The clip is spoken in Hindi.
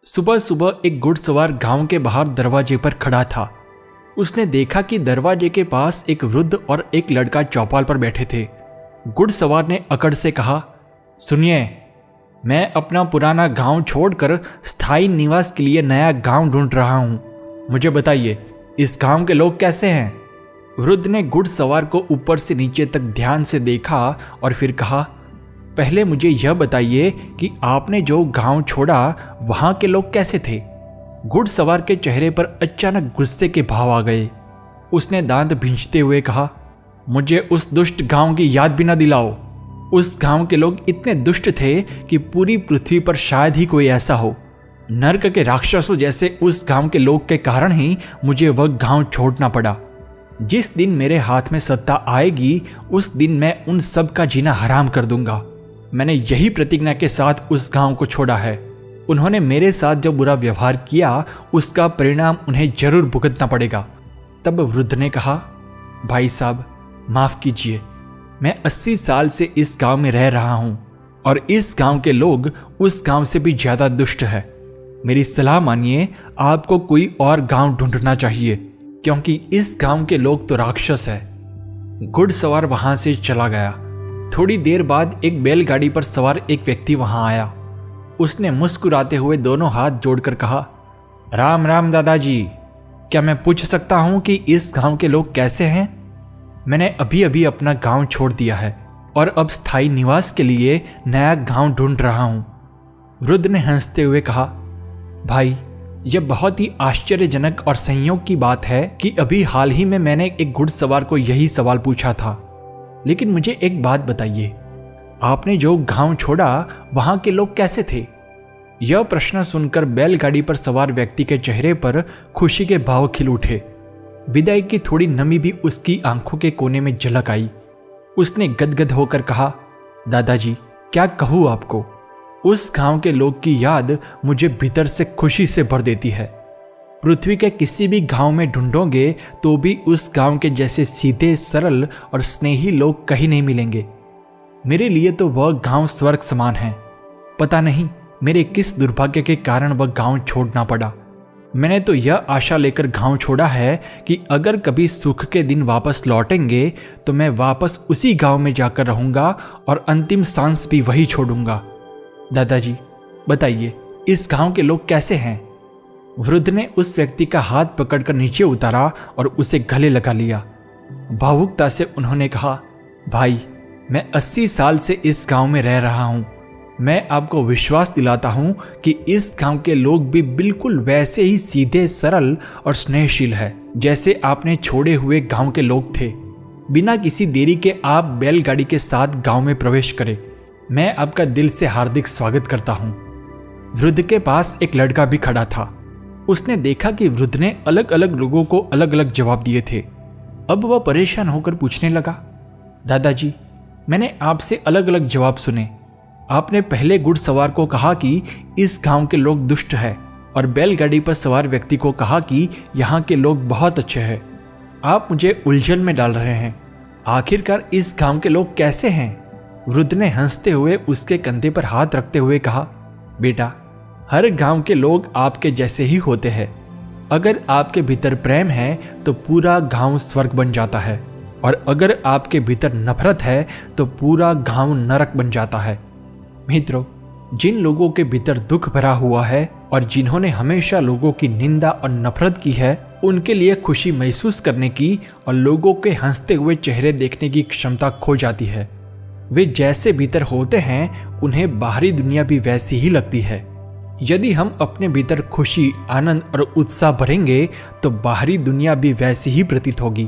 सुबह सुबह एक घुड़सवार गांव के बाहर दरवाजे पर खड़ा था। उसने देखा कि दरवाजे के पास एक वृद्ध और एक लड़का चौपाल पर बैठे थे। घुड़सवार ने अकड़ से कहा, सुनिए, मैं अपना पुराना गांव छोड़कर स्थायी निवास के लिए नया गांव ढूंढ रहा हूं। मुझे बताइए, इस गांव के लोग कैसे हैं? वृद्ध ने घुड़सवार को ऊपर से नीचे तक ध्यान से देखा और फिर कहा, पहले मुझे यह बताइए कि आपने जो गांव छोड़ा वहां के लोग कैसे थे? घुड़सवार के चेहरे पर अचानक गुस्से के भाव आ गए। उसने दांत भींचते हुए कहा, मुझे उस दुष्ट गांव की याद भी न दिलाओ। उस गांव के लोग इतने दुष्ट थे कि पूरी पृथ्वी पर शायद ही कोई ऐसा हो। नर्क के राक्षसों जैसे उस गांव के लोग के कारण ही मुझे वह गांव छोड़ना पड़ा। जिस दिन मेरे हाथ में सत्ता आएगी उस दिन मैं उन सब का जीना हराम कर दूंगा। मैंने यही प्रतिज्ञा के साथ उस गांव को छोड़ा है। उन्होंने मेरे साथ जो बुरा व्यवहार किया उसका परिणाम उन्हें जरूर भुगतना पड़ेगा। तब वृद्ध ने कहा, भाई साहब, माफ कीजिए, मैं 80 साल से इस गांव में रह रहा हूं और इस गांव के लोग उस गांव से भी ज्यादा दुष्ट है। मेरी सलाह मानिए, आपको कोई और गांव ढूंढना चाहिए, क्योंकि इस गांव के लोग तो राक्षस है। घुड़सवार वहां से चला गया। थोड़ी देर बाद एक बैलगाड़ी पर सवार एक व्यक्ति वहां आया। उसने मुस्कुराते हुए दोनों हाथ जोड़कर कहा, राम राम दादाजी, क्या मैं पूछ सकता हूं कि इस गांव के लोग कैसे हैं? मैंने अभी अभी अपना गांव छोड़ दिया है और अब स्थायी निवास के लिए नया गांव ढूंढ रहा हूं। वृद्ध ने हंसते हुए कहा, भाई, यह बहुत ही आश्चर्यजनक और संयोग की बात है कि अभी हाल ही में मैंने एक घुड़सवार को यही सवाल पूछा था। लेकिन मुझे एक बात बताइए, आपने जो गांव छोड़ा वहां के लोग कैसे थे? यह प्रश्न सुनकर बैलगाड़ी पर सवार व्यक्ति के चेहरे पर खुशी के भाव खिल उठे। विदाई की थोड़ी नमी भी उसकी आंखों के कोने में झलक आई। उसने गदगद होकर कहा, दादाजी, क्या कहूँ आपको, उस गांव के लोग की याद मुझे भीतर से खुशी से भर देती है। पृथ्वी के किसी भी गांव में ढूंढोगे तो भी उस गांव के जैसे सीधे, सरल और स्नेही लोग कहीं नहीं मिलेंगे। मेरे लिए तो वह गांव स्वर्ग समान है। पता नहीं मेरे किस दुर्भाग्य के कारण वह गांव छोड़ना पड़ा। मैंने तो यह आशा लेकर गांव छोड़ा है कि अगर कभी सुख के दिन वापस लौटेंगे तो मैं वापस उसी गांव में जाकर रहूंगा और अंतिम सांस भी वही छोड़ूंगा। दादाजी, बताइए, इस गांव के लोग कैसे हैं? वृद्ध ने उस व्यक्ति का हाथ पकड़कर नीचे उतारा और उसे गले लगा लिया। भावुकता से उन्होंने कहा, भाई, मैं 80 साल से इस गांव में रह रहा हूं। मैं आपको विश्वास दिलाता हूं कि इस गांव के लोग भी बिल्कुल वैसे ही सीधे, सरल और स्नेहशील है जैसे आपने छोड़े हुए गांव के लोग थे। बिना किसी देरी के आप बैलगाड़ी के साथ गांव में प्रवेश करें। मैं आपका दिल से हार्दिक स्वागत करता हूं। वृद्ध के पास एक लड़का भी खड़ा था। उसने देखा कि वृद्ध ने अलग अलग लोगों को अलग अलग जवाब दिए थे। अब वह परेशान होकर पूछने लगा, दादाजी, मैंने आपसे अलग अलग जवाब सुने। आपने पहले घुड़सवार को कहा कि इस गांव के लोग दुष्ट हैं और बैलगाड़ी पर सवार व्यक्ति को कहा कि यहाँ के लोग बहुत अच्छे हैं। आप मुझे उलझन में डाल रहे हैं। आखिरकार इस गांव के लोग कैसे हैं? वृद्ध ने हंसते हुए उसके कंधे पर हाथ रखते हुए कहा, बेटा, हर गांव के लोग आपके जैसे ही होते हैं। अगर आपके भीतर प्रेम है तो पूरा गांव स्वर्ग बन जाता है, और अगर आपके भीतर नफरत है तो पूरा गांव नरक बन जाता है। मित्रों, जिन लोगों के भीतर दुख भरा हुआ है और जिन्होंने हमेशा लोगों की निंदा और नफरत की है, उनके लिए खुशी महसूस करने की और लोगों के हंसते हुए चेहरे देखने की क्षमता खो जाती है। वे जैसे भीतर होते हैं उन्हें बाहरी दुनिया भी वैसी ही लगती है। यदि हम अपने भीतर खुशी, आनंद और उत्साह भरेंगे तो बाहरी दुनिया भी वैसी ही प्रतीत होगी।